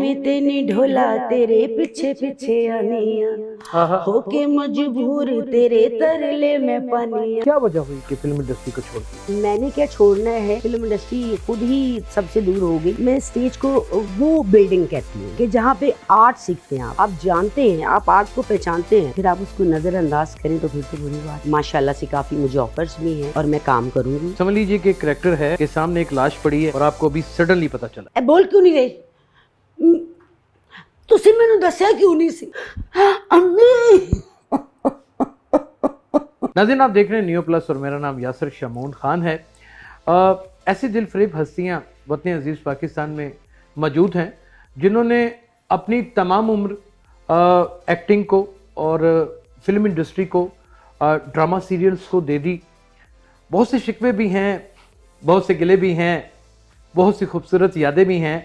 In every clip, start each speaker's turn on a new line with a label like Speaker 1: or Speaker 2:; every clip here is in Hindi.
Speaker 1: में तेनी ढोला तेरे पीछे पीछे आनिया होके मजबूर तेरे तरले में पानिया।
Speaker 2: क्या वजह हुई कि फिल्म इंडस्ट्री को छोड़ दी?
Speaker 1: मैंने क्या छोड़ना है, फिल्म इंडस्ट्री खुद ही सबसे दूर हो गई। मैं स्टेज को वो बिल्डिंग कहती हूँ कि जहाँ पे आर्ट सीखते हैं। आप जानते हैं, आप आर्ट को पहचानते हैं, फिर आप उसको नजरअंदाज करें तो फिर तो बुरी बात। माशाल्लाह से काफी मुझे ऑफर्स भी हैं और मैं काम करूंगी।
Speaker 2: समझ लीजिए कि एक कैरेक्टर है कि सामने एक लाश पड़ी है और आपको अभी सडनली पता चला।
Speaker 1: बोल क्यों नहीं रहे? तुसी मैंने दसिया क्यों नहीं सी? अम्मी
Speaker 2: नाज़रीन, आप देख रहे हैं न्यू प्लस और मेरा नाम यासिर शमून खान है। ऐसी दिलफरेब हस्तियां वतन अजीज़ पाकिस्तान में मौजूद हैं जिन्होंने अपनी तमाम उम्र एक्टिंग को और फिल्म इंडस्ट्री को, ड्रामा सीरियल्स को दे दी। बहुत से शिकवे भी हैं, बहुत से गिले भी हैं, बहुत सी खूबसूरत यादें भी हैं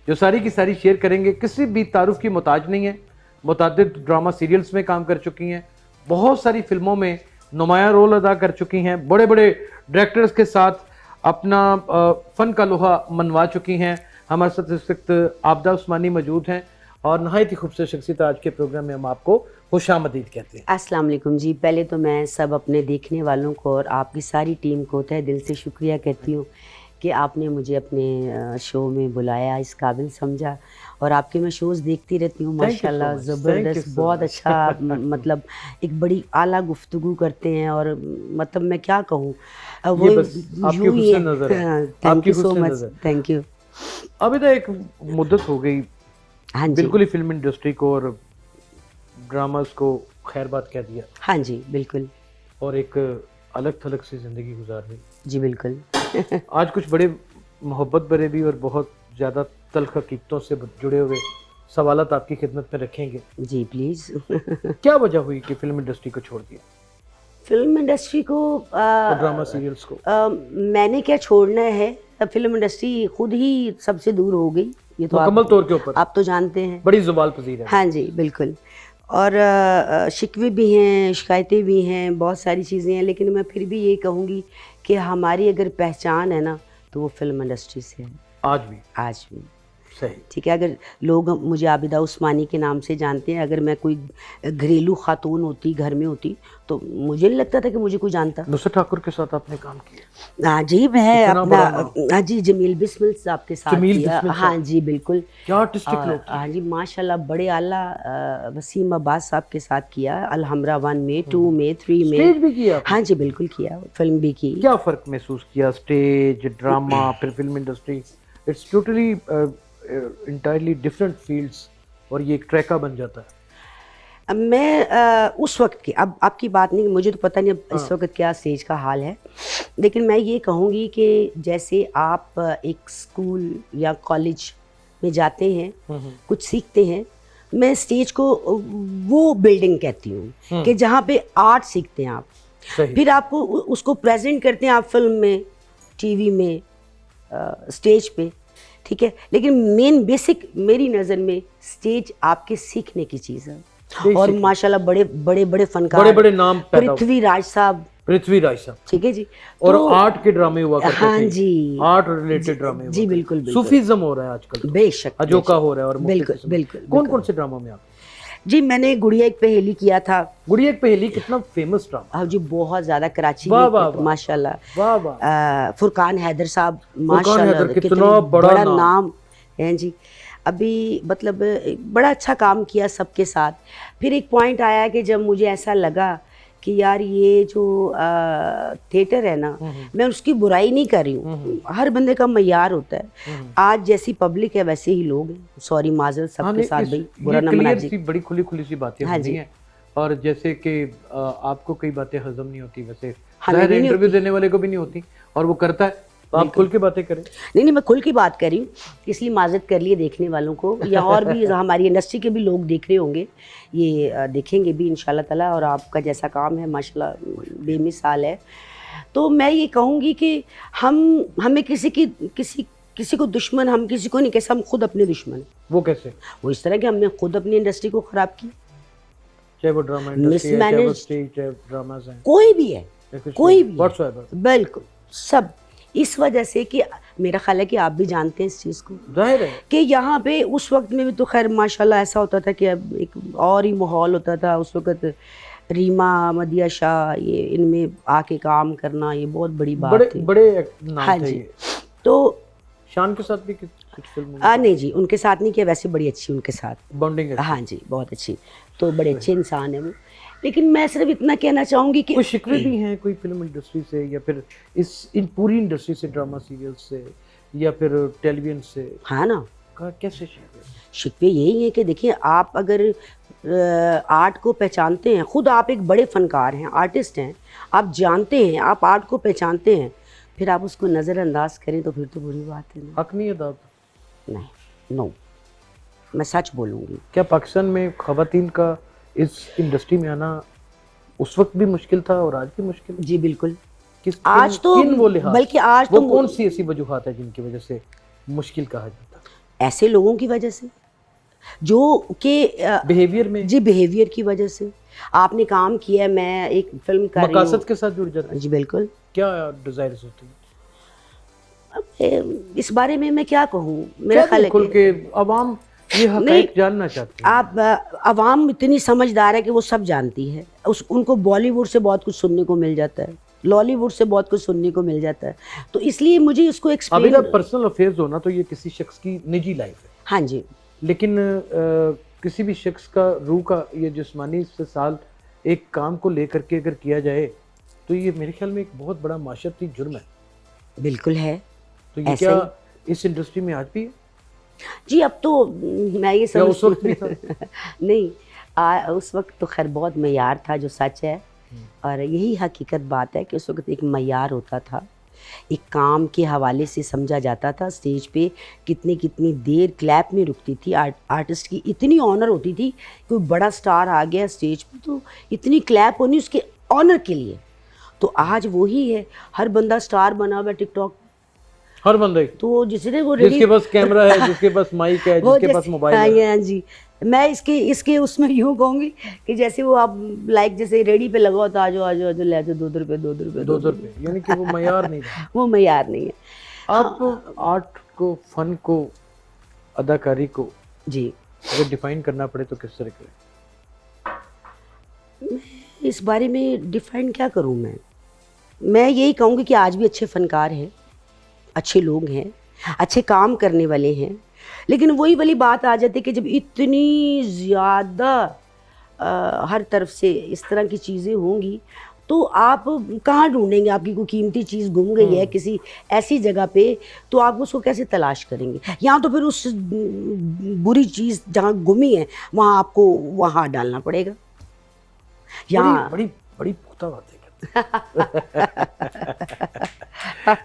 Speaker 2: जो सारी की सारी शेयर करेंगे। किसी भी तारुफ की मोहताज नहीं है। मुतअद्दिद ड्रामा सीरियल्स में काम कर चुकी हैं, बहुत सारी फिल्मों में नुमायां रोल अदा कर चुकी हैं, बड़े बड़े डायरेक्टर्स के साथ अपना फ़न का लोहा मनवा चुकी हैं। हमारे साथ इस वक्त आबदा उस्मानी मौजूद हैं और नहायत ही खूबसूरत शख्सियत। आज के प्रोग्राम में हम आपको खुशामदीद कहते हैं।
Speaker 1: अस्सलाम वालेकुम जी। पहले तो मैं सब अपने देखने वालों को और आपकी सारी टीम को तहे दिल से शुक्रिया कहती हूँ कि आपने मुझे अपने शो में बुलाया, इस काबिल समझा। और आपके मैं शोज़ देखती रहती हूँ, माशाल्लाह ज़बरदस्त, बहुत अच्छा। मतलब एक बड़ी आला गुफ्तगू करते हैं और मतलब मैं क्या कहूँ, वो यूं ही है। Thank you so much, thank you.
Speaker 2: अभी तो एक मुद्दत हो गई,
Speaker 1: हाँ जी,
Speaker 2: बिल्कुल ही फिल्म इंडस्ट्री को और ड्रामास को खैर बात कह दिया।
Speaker 1: हाँ जी बिल्कुल,
Speaker 2: और एक अलग थलग सी ज़िंदगी गुजार दी
Speaker 1: जी बिल्कुल।
Speaker 2: आज कुछ बड़े मोहब्बत भरे भी और बहुत ज़्यादा तल्ख हकीकतों से जुड़े हुए सवालात आपकी खिदमत में रखेंगे।
Speaker 1: जी प्लीज़।
Speaker 2: क्या वजह हुई कि फिल्म इंडस्ट्री को छोड़ दिया
Speaker 1: फिल्म इंडस्ट्री को
Speaker 2: और ड्रामा सीरियल्स को?
Speaker 1: मैंने क्या छोड़ना है, फिल्म इंडस्ट्री खुद ही सबसे दूर हो गई। ये तो
Speaker 2: मुकम्मल तौर के ऊपर
Speaker 1: आप तो जानते हैं,
Speaker 2: बड़ी ज़ुबाल पजीर है।
Speaker 1: हाँ जी बिल्कुल। और शिकवे भी हैं, शिकायतें भी हैं, बहुत सारी चीज़ें हैं, लेकिन मैं फिर भी ये कहूँगी कि हमारी अगर पहचान है ना तो वो फिल्म इंडस्ट्री से है।
Speaker 2: आज भी सही,
Speaker 1: ठीक है। अगर लोग मुझे आबिदा उस्मानी के नाम से जानते हैं, अगर मैं कोई घरेलू खातून होती, घर में होती, तो मुझे नहीं लगता था कि मुझे कोई जानता।
Speaker 2: नुसरत ठाकुर के साथ आपने काम किया?
Speaker 1: हाँ जी, मैं अपना, हाँ जी, जमील बिस्मिल साहब के साथ किया। हाँ जी बिल्कुल,
Speaker 2: क्या आर्टिस्टिक लोग।
Speaker 1: हाँ जी माशाल्लाह, बड़े आला। वसीम अब्बास साहब के साथ किया, अलहमरा 1 में, 2 में, 3 में।
Speaker 2: स्टेज भी किया?
Speaker 1: हाँ जी बिल्कुल किया, फिल्म भी की। क्या
Speaker 2: फ़र्क महसूस किया स्टेज, ड्रामा, फिर film industry? It's totally entirely different fields और ये एक ट्रैका बन जाता है।
Speaker 1: मैं उस वक्त की, अब आपकी बात नहीं, मुझे तो पता नहीं अब इस वक्त क्या स्टेज का हाल है, लेकिन मैं ये कहूँगी कि जैसे आप एक स्कूल या कॉलेज में जाते हैं, कुछ सीखते हैं, मैं स्टेज को वो बिल्डिंग कहती हूँ कि जहाँ पे आर्ट सीखते हैं आप, फिर आपको उसको प्रेजेंट करते हैं आप फिल्म में, टीवी में, स्टेज पे, ठीक है। लेकिन मेन बेसिक मेरी नज़र में स्टेज आपके सीखने की चीज़ है। और माशाल्लाह बड़े बड़े बड़े फनकार,
Speaker 2: बड़े बड़े नाम,
Speaker 1: पृथ्वीराज साहब,
Speaker 2: ठीक
Speaker 1: है जी।
Speaker 2: और तो, आर्ट के ड्रामे हुआ करते थे।
Speaker 1: हाँ जी,
Speaker 2: आर्ट रिलेटेड ड्रामे
Speaker 1: जी बिल्कुल।
Speaker 2: सूफीज़्म हो रहा है आजकल,
Speaker 1: बेशक,
Speaker 2: अजोका हो रहा है। और
Speaker 1: बिल्कुल बिल्कुल।
Speaker 2: कौन कौन से ड्रामों में आप?
Speaker 1: जी मैंने गुड़िया एक पहेली किया था।
Speaker 2: गुड़िया एक पहेली कितना फेमस ड्रामा।
Speaker 1: हाँ जी, बहुत ज़्यादा, कराची में माशाल्लाह। फुरकान हैदर साहब, माशाल्लाह कितना बड़ा नाम है जी। अभी मतलब बड़ा अच्छा काम किया सबके साथ। फिर एक पॉइंट आया कि जब मुझे ऐसा लगा कि यार ये जो थिएटर है ना, मैं उसकी बुराई नहीं कर रही हूँ, हर बंदे का मयार होता है। आज जैसी पब्लिक है वैसे ही लोग हैं। सॉरी माजरत सबके साथ भाई, बुरा ना मना जी।
Speaker 2: बड़ी खुली खुली सी बातें होती हैं और जैसे कि आपको कई बातें हजम नहीं होती, वैसे इंटरव्यू देने वाले को भी नहीं होती और वो करता है, तो आप खुल के बातें करें।
Speaker 1: नहीं, मैं खुल की बात कर रही हूँ, इसलिए माजरत कर लिए देखने वालों को, या और भी हमारी इंडस्ट्री के भी लोग देख रहे होंगे, ये देखेंगे भी इंशाल्लाह ताला। और आपका जैसा काम है माशाल्लाह बेमिसाल है। तो मैं ये कहूँगी कि हमें किसी को दुश्मन हम किसी को नहीं, कैसे हम खुद अपने दुश्मन हैं।
Speaker 2: वो कैसे?
Speaker 1: वो इस तरह के हमने खुद अपनी इंडस्ट्री को ख़राब किया,
Speaker 2: चाहे वो ड्रामा इंडस्ट्री है, चाहे वो स्टेज, चाहे ड्रामास हैं,
Speaker 1: कोई भी है, कोई भी,
Speaker 2: व्हाट्सएवर,
Speaker 1: बिल्कुल सब। इस वजह से कि मेरा ख्याल है कि आप भी जानते हैं इस चीज़ को,
Speaker 2: जाहिर है
Speaker 1: कि यहाँ पे उस वक्त में भी तो खैर माशाल्लाह ऐसा होता था कि अब एक और ही माहौल होता था उस वक्त। रीमा, मदिया शाह, ये इनमें आके काम करना ये बहुत बड़ी बात
Speaker 2: बड़े
Speaker 1: थी।
Speaker 2: बड़े नाम
Speaker 1: हाँ
Speaker 2: थे
Speaker 1: जी।
Speaker 2: ये।
Speaker 1: तो
Speaker 2: शान के साथ भी कुछ फिल्म
Speaker 1: नहीं जी, उनके साथ नहीं किया, वैसे बड़ी अच्छी उनके साथ।
Speaker 2: बॉन्डिंग है।
Speaker 1: हाँ जी, बहुत अच्छी। तो बड़े अच्छे इंसान है वो। लेकिन मैं सिर्फ इतना कहना चाहूँगी कि
Speaker 2: कोई शिकवे भी हैं कोई फिल्म इंडस्ट्री से, या फिर इन पूरी इंडस्ट्री से, ड्रामा सीरियल से, या फिर टेलीविजन से?
Speaker 1: हाँ ना,
Speaker 2: कैसे शिकवे?
Speaker 1: शिकवे यही है कि देखिए, आप अगर आर्ट को पहचानते हैं, खुद आप एक बड़े फनकार हैं, आर्टिस्ट हैं, आप जानते हैं, आप आर्ट को पहचानते हैं, फिर आप उसको नज़रअंदाज करें तो फिर तो बुरी बात है ना।
Speaker 2: हक नहीं अदा?
Speaker 1: नहीं, नो, मैं सच बोलूँगी।
Speaker 2: क्या पाकिस्तान में खवातीन का इस इंडस्ट्री में आना उस वक्त भी मुश्किल था और आज भी मुश्किल है?
Speaker 1: जी बिल्कुल।
Speaker 2: आज तो किन वो लिहाज,
Speaker 1: बल्कि आज
Speaker 2: वो
Speaker 1: तो
Speaker 2: कौन सी ऐसी वजूहात है जिनकी वजह से मुश्किल कहा जाता है?
Speaker 1: ऐसे लोगों की वजह से जो कि
Speaker 2: बिहेवियर में,
Speaker 1: जी बिहेवियर की वजह से। आपने काम किया, मैं एक फिल्म कर रही
Speaker 2: मकासद
Speaker 1: हूँ।
Speaker 2: के साथ जुड़ जाता है।
Speaker 1: जी बिल्कुल।
Speaker 2: क्या डिजायर्स होती है?
Speaker 1: अब इस बारे में मैं क्या कहूँ, मेरा
Speaker 2: क्या
Speaker 1: ख्याल है
Speaker 2: खुल
Speaker 1: कि
Speaker 2: के अवाम ये हक़ाइक़ जानना चाहती है।
Speaker 1: आप अवाम इतनी समझदार है कि वो सब जानती है। उनको बॉलीवुड से बहुत कुछ सुनने को मिल जाता है, लॉलीवुड से बहुत कुछ सुनने को मिल जाता है, तो इसलिए मुझे इसको
Speaker 2: अभी
Speaker 1: एक्सप्लेन।
Speaker 2: ना पर्सनल अफेयर्स होना तो ये किसी शख्स की निजी लाइफ है,
Speaker 1: हाँ जी,
Speaker 2: लेकिन किसी भी शख्स का रूह का ये जिस्मानी इस्तेसाल एक काम को लेकर के अगर किया जाए तो ये मेरे ख्याल में एक बहुत बड़ा माशरती जुर्म है।
Speaker 1: बिल्कुल है।
Speaker 2: तो ये
Speaker 1: ऐसा
Speaker 2: क्या इस इंडस्ट्री में आज भी है
Speaker 1: जी, अब तो मैं ये
Speaker 2: या उस वक्त भी था?
Speaker 1: नहीं, उस वक्त तो खैर बहुत मयार था, जो सच है। और यही हकीकत बात है कि उस वक्त एक मयार होता था, एक काम के हवाले से समझा जाता था। स्टेज पे कितनी कितनी देर क्लैप में रुकती थी, आर्टिस्ट की इतनी ऑनर होती थी। कोई बड़ा स्टार आ गया स्टेज पे तो इतनी क्लैप होनी उसके ऑनर के लिए। तो आज वही है, हर बंदा स्टार बना हुआ है टिकटॉक।
Speaker 2: हर बंदे,
Speaker 1: तो जिसने वो
Speaker 2: जिसके पास कैमरा है, जिसके पास माइक है, जिसके पास मोबाइल है।
Speaker 1: हाँ जी, मैं इसके उसमें यूँ कहूँगी कि जैसे वो आप लाइक जैसे रेडी पे लगा होता, आजो आजो आजो ले आजो, 2 रुपये 2 रुपये
Speaker 2: 2 रुपये, यानी कि वो मयार नहीं था।
Speaker 1: वो मयार नहीं है।
Speaker 2: आप आर्ट को, फन को, अदाकारी को
Speaker 1: जी,
Speaker 2: अगर डिफाइन करना पड़े तो किस तरह करें?
Speaker 1: इस बारे में डिफाइन क्या करूँ मैं यही कहूँगी कि आज भी अच्छे फनकार हैं, अच्छे लोग हैं, अच्छे काम करने वाले हैं। लेकिन वही वाली बात आ जाती है कि जब इतनी ज़्यादा हर तरफ से इस तरह की चीज़ें होंगी तो आप कहाँ ढूंढेंगे? आपकी कोई कीमती चीज़ गुम गई है किसी ऐसी जगह पे, तो आप उसको कैसे तलाश करेंगे? यहाँ तो फिर उस बुरी चीज़ जहाँ गुमी है वहाँ आपको वहाँ डालना पड़ेगा। यहाँ
Speaker 2: बड़ी बड़ी पुख्ता बातें करते हैं।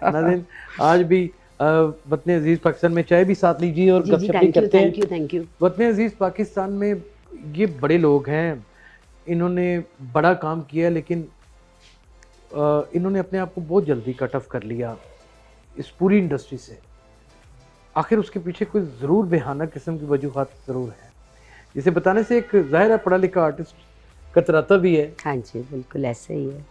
Speaker 2: नाज़रीन, आज भी वतन अजीज़ पाकिस्तान में चाय भी साथ लीजिए और गपशप भी करते हैं।
Speaker 1: Thank you.
Speaker 2: वतन अजीज़ पाकिस्तान में ये बड़े लोग हैं, इन्होंने बड़ा काम किया, लेकिन इन्होंने अपने आप को बहुत जल्दी कट ऑफ कर लिया इस पूरी इंडस्ट्री से। आखिर उसके पीछे कोई ज़रूर बेहाना किस्म की वजूहात ज़रूर है, जिसे बताने से एक ज़ाहिर है पढ़ा लिखा आर्टिस्ट कतराता भी है।
Speaker 1: हाँ जी, बिल्कुल ऐसे ही है।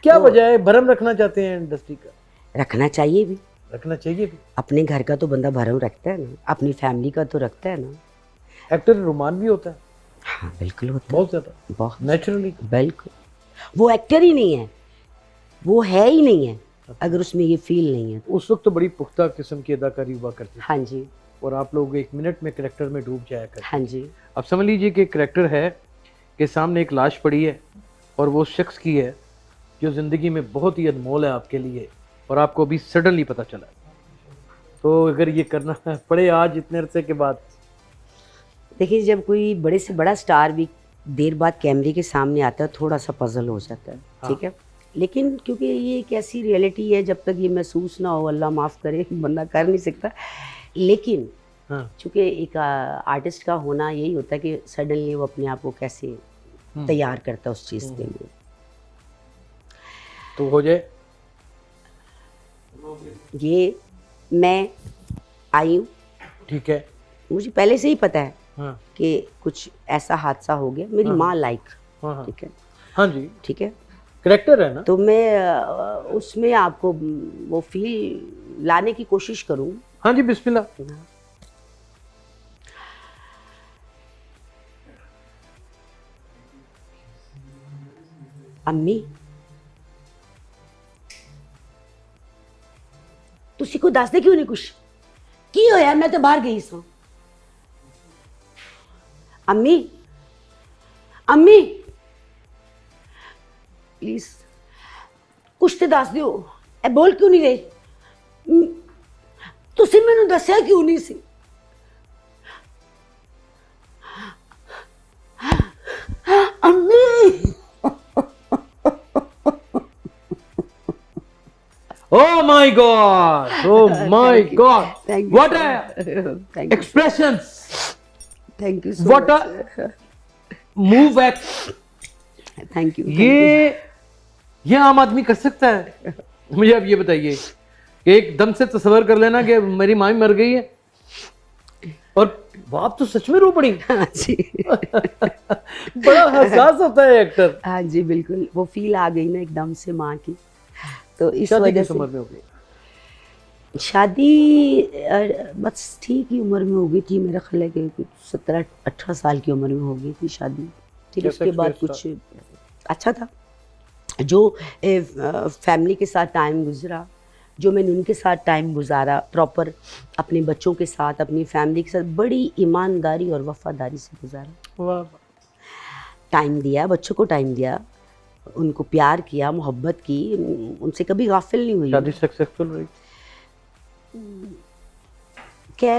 Speaker 2: क्या वजह है? भरम रखना चाहते हैं इंडस्ट्री का?
Speaker 1: रखना चाहिए भी,
Speaker 2: रखना चाहिए भी।
Speaker 1: अपने घर का तो बंदा भरम रखता है ना, अपनी फैमिली का तो रखता है ना।
Speaker 2: एक्टर रोमान भी होता है।
Speaker 1: हाँ बिल्कुल होता है,
Speaker 2: बहुत ज़्यादा,
Speaker 1: बहुत
Speaker 2: नेचुरली।
Speaker 1: बिल्कुल। वो एक्टर ही नहीं है, वो है ही नहीं है अगर उसमें ये फील नहीं है।
Speaker 2: उस वक्त तो बड़ी पुख्ता किस्म की अदाकारी हुआ करती थी।
Speaker 1: हाँ जी,
Speaker 2: और आप लोग 1 मिनट में करेक्टर में डूब जाया करते।
Speaker 1: हाँ जी।
Speaker 2: अब समझ लीजिए कि करेक्टर है कि सामने एक लाश पड़ी है और वो शख्स की है जो ज़िंदगी में बहुत ही अनमोल है आपके लिए, और आपको अभी सडनली पता चला। तो अगर ये करना पड़े आज इतने अरसे के बाद।
Speaker 1: देखिए, जब कोई बड़े से बड़ा स्टार भी देर बाद कैमरे के सामने आता है थोड़ा सा पजल हो जाता है। ठीक है, लेकिन क्योंकि ये एक ऐसी रियलिटी है, जब तक ये महसूस ना हो, अल्लाह माफ़ करे, बंदा कर नहीं सकता। लेकिन चूँकि एक आर्टिस्ट का होना यही होता है कि सडनली वो अपने आप को कैसे तैयार करता है उस चीज़ के लिए।
Speaker 2: तो हो जाए।
Speaker 1: ये मैं आई हूँ,
Speaker 2: ठीक है,
Speaker 1: मुझे पहले से ही पता है
Speaker 2: हाँ
Speaker 1: कि कुछ ऐसा हादसा हो गया। मेरी माँ लाइक,
Speaker 2: हाँ हाँ
Speaker 1: ठीक है,
Speaker 2: हाँ जी,
Speaker 1: ठीक है,
Speaker 2: करेक्टर है ना।
Speaker 1: तो मैं उसमें आपको वो फील लाने की कोशिश करूँ।
Speaker 2: हाँ जी, बिस्मिल्लाह।
Speaker 1: अम्मी, तुसी को दस दे क्यों नहीं कुछ की होया? मैं तो बाहर गई सां। अम्मी, अम्मी प्लीज कुछ तो दस दियो, ए बोल क्यों नहीं रहे? तुसी मैनू दस्या क्यों नहीं सी? अम्मी।
Speaker 2: Oh my God! Oh my
Speaker 1: Thank you.
Speaker 2: God!
Speaker 1: Thank you
Speaker 2: What
Speaker 1: so
Speaker 2: a
Speaker 1: much. Thank you.
Speaker 2: expressions!
Speaker 1: Thank you so
Speaker 2: What
Speaker 1: much.
Speaker 2: a move act!
Speaker 1: Thank you.
Speaker 2: ये आम आदमी कर सकता है? मुझे अब ये बताइए कि एकदम से तस्वर कर लेना कि मेरी माँ मर गई है और आप तो सच में रो पड़ी।
Speaker 1: हाँ जी।
Speaker 2: बड़ा हसास होता है एक्टर।
Speaker 1: हाँ जी, बिल्कुल वो फील आ गई ना एकदम से माँ की, तो इस
Speaker 2: शादी
Speaker 1: वजह
Speaker 2: किस
Speaker 1: से
Speaker 2: उम्र में हो गई?
Speaker 1: शादी बस ठीक ही उम्र में हो गई थी, मेरा ख्याल है कि 17-18 साल की उम्र में हो गई थी शादी। फिर
Speaker 2: कैसा
Speaker 1: उसके बाद
Speaker 2: experience
Speaker 1: कुछ अच्छा था, जो फैमिली के साथ टाइम गुजरा, जो मैंने उनके साथ टाइम गुजारा प्रॉपर, अपने बच्चों के साथ, अपनी फैमिली के साथ बड़ी ईमानदारी और वफादारी से गुजारा।
Speaker 2: वाह।
Speaker 1: टाइम दिया, बच्चों को टाइम दिया, उनको प्यार किया, मोहब्बत की, उनसे कभी गाफिल नहीं हुई।
Speaker 2: शादी सक्सेसफुल रही?
Speaker 1: क्या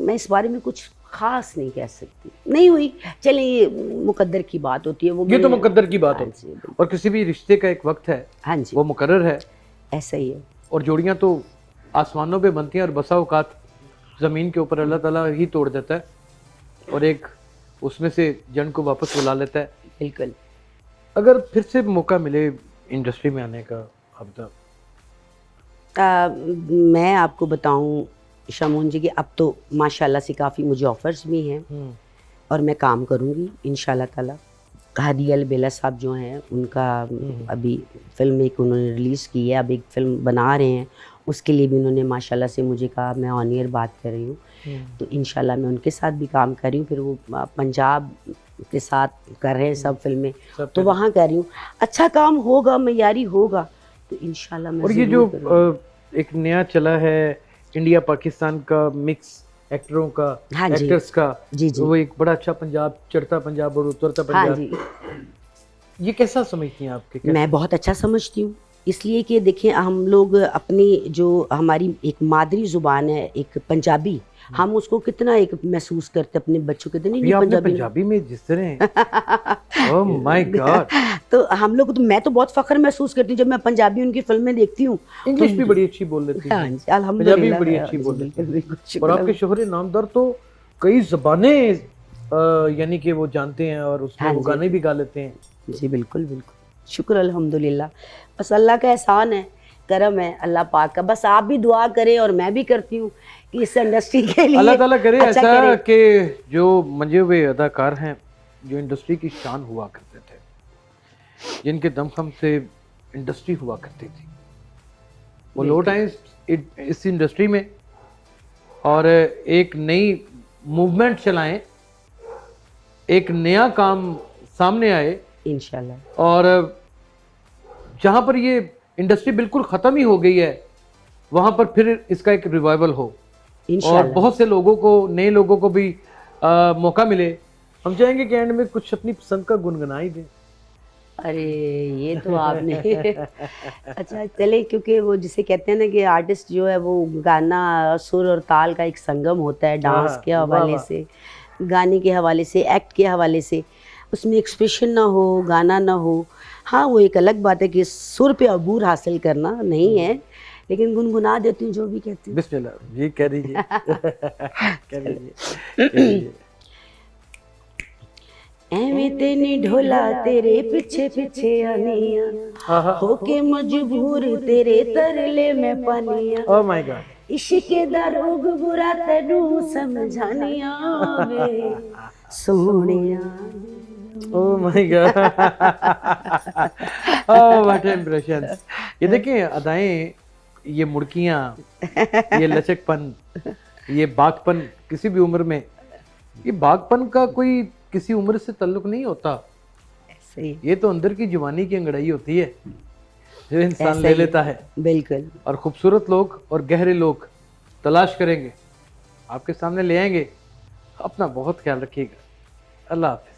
Speaker 1: मैं इस बारे में कुछ खास नहीं कह सकती, नहीं हुई। चलिए ये मुकद्दर की बात होती है, वो
Speaker 2: ये तो मुकद्दर की बात
Speaker 1: हाँ
Speaker 2: होती
Speaker 1: जी,
Speaker 2: है
Speaker 1: बिल्कुल।
Speaker 2: और किसी भी रिश्ते का एक वक्त है,
Speaker 1: हाँ जी,
Speaker 2: वो मुकर्रर है
Speaker 1: ऐसा ही है।
Speaker 2: और जोड़ियां तो आसमानों पे बनती हैं और बसा औकात ज़मीन के ऊपर अल्लाह ताला ही तोड़ देता है और एक उसमें से जन को वापस बुला लेता है।
Speaker 1: बिल्कुल।
Speaker 2: अगर फिर से मौका मिले इंडस्ट्री में आने का, अब तक
Speaker 1: मैं आपको बताऊं शमून जी कि अब तो माशाल्लाह से काफ़ी मुझे ऑफर्स भी हैं और मैं काम करूंगी इंशाल्लाह ताला। हादी अल बेला साहब जो हैं उनका अभी फिल्म एक उन्होंने रिलीज़ की है, अब एक फिल्म बना रहे हैं, उसके लिए भी उन्होंने माशाल्लाह से मुझे कहा, मैं ऑन एयर बात कर रही हूँ, तो इंशाल्लाह मैं उनके साथ भी काम कर रही हूँ। फिर वो पंजाब के साथ कर रहे हैं सब फिल्में, तो वहाँ कर रही हूँ। अच्छा काम होगा, मयारी होगा तो इंशाल्लाह मैं
Speaker 2: और ये
Speaker 1: ज़रूर
Speaker 2: जो
Speaker 1: करूँगी।
Speaker 2: एक नया चला है इंडिया पाकिस्तान का मिक्स एक्टरों का,
Speaker 1: हाँ जी।
Speaker 2: एक्टर्स का,
Speaker 1: जी जी।
Speaker 2: वो एक बड़ा अच्छा पंजाब, चढ़ता पंजाब और उतरता
Speaker 1: हाँ
Speaker 2: पंजाब,
Speaker 1: जी,
Speaker 2: ये कैसा समझती हैं आपके? कैसा?
Speaker 1: मैं बहुत अच्छा समझती हूँ, इसलिए कि देखें हम लोग अपनी जो हमारी एक मादरी ज़ुबान है एक पंजाबी, हम उसको कितना एक महसूस करते हैं अपने बच्चों के, नहीं
Speaker 2: ये आपने
Speaker 1: पंजाबी
Speaker 2: पंजाबी में जिस तरह ओह माय गॉड,
Speaker 1: तो हम लोग तो मैं तो बहुत फख्र महसूस करती हूँ जब मैं पंजाबी उनकी फिल्में देखती हूँ।
Speaker 2: इंग्लिश भी बड़ी अच्छी बोल लेती
Speaker 1: हाँ
Speaker 2: हैं,
Speaker 1: जी,
Speaker 2: पंजाबी भी
Speaker 1: अल्हम्दुलिल्लाह
Speaker 2: बड़ी अच्छी बोल लेती
Speaker 1: बिल्कुल
Speaker 2: हैं।
Speaker 1: बिल्कुल,
Speaker 2: और
Speaker 1: शुक्र
Speaker 2: आपके शोहर नामदार तो कई ज़बानें यानी कि वो जानते हैं और उसमें
Speaker 1: हाँ
Speaker 2: वो
Speaker 1: जी।
Speaker 2: गाने भी गा लेते हैं।
Speaker 1: जी बिल्कुल बिल्कुल, शुक्र अल्हम्दुलिल्लाह, बस अल्लाह का एहसान है, करम है अल्लाह पाक का। बस आप भी दुआ करें और मैं भी करती हूँ कि इस इंडस्ट्री के लिए
Speaker 2: अल्लाह ताला करे
Speaker 1: अच्छा
Speaker 2: ऐसा
Speaker 1: करे।
Speaker 2: कि जो मंजे हुए अदाकार हैं, जो इंडस्ट्री की शान हुआ करते थे, जिनके दमखम से इंडस्ट्री हुआ करती थी, वो लौट आए इस इंडस्ट्री में और एक नई मूवमेंट चलाएं, एक नया काम सामने आए
Speaker 1: इंशाल्लाह।
Speaker 2: और जहाँ पर ये इंडस्ट्री बिल्कुल ख़त्म ही हो गई है वहाँ पर फिर इसका एक रिवाइवल हो और
Speaker 1: इंशाल्लाह
Speaker 2: बहुत से लोगों को, नए लोगों को भी मौका मिले। हम चाहेंगे कि एंड में कुछ अपनी पसंद का गुनगुना ही दें।
Speaker 1: अरे ये तो आपने अच्छा चले, क्योंकि वो जिसे कहते हैं ना कि आर्टिस्ट जो है वो गाना सुर और ताल का एक संगम होता है, डांस
Speaker 2: हाँ,
Speaker 1: के
Speaker 2: वाह,
Speaker 1: हवाले
Speaker 2: वाह।
Speaker 1: से, गाने के हवाले से, एक्ट के हवाले से, उसमें एक्सप्रेशन ना हो, गाना ना हो। हाँ वो एक अलग बात है कि सुर पे अबूर हासिल करना नहीं है, लेकिन गुनगुना देती हूँ जो भी कहती हूँ।
Speaker 2: बिस्मिल्लाह जी, कह दीजिए कह दीजिए।
Speaker 1: एवें ते नी ढोला तेरे पीछे पीछे आनिया,
Speaker 2: आहा,
Speaker 1: होके मजबूर तेरे तरले में पानिया,
Speaker 2: ओह माय गॉड,
Speaker 1: इश्क दा रोग बुरा तेनू समझानिया वे, Sonia.
Speaker 2: Oh my god, oh what impressions. ये देखिए अदाएं, ये मुड़कियां, ये लचकपन, ये बागपन किसी भी उम्र में, ये बागपन का कोई किसी उम्र से ताल्लुक नहीं होता।
Speaker 1: ऐसे ही,
Speaker 2: ये तो अंदर की जवानी की अंगड़ाई होती है जो इंसान
Speaker 1: ऐसा
Speaker 2: ले
Speaker 1: ही।
Speaker 2: लेता है।
Speaker 1: बिल्कुल।
Speaker 2: और खूबसूरत लोग और गहरे लोग तलाश करेंगे, आपके सामने ले आएंगे। अपना बहुत ख्याल रखिएगा। अल्लाह हाफिज।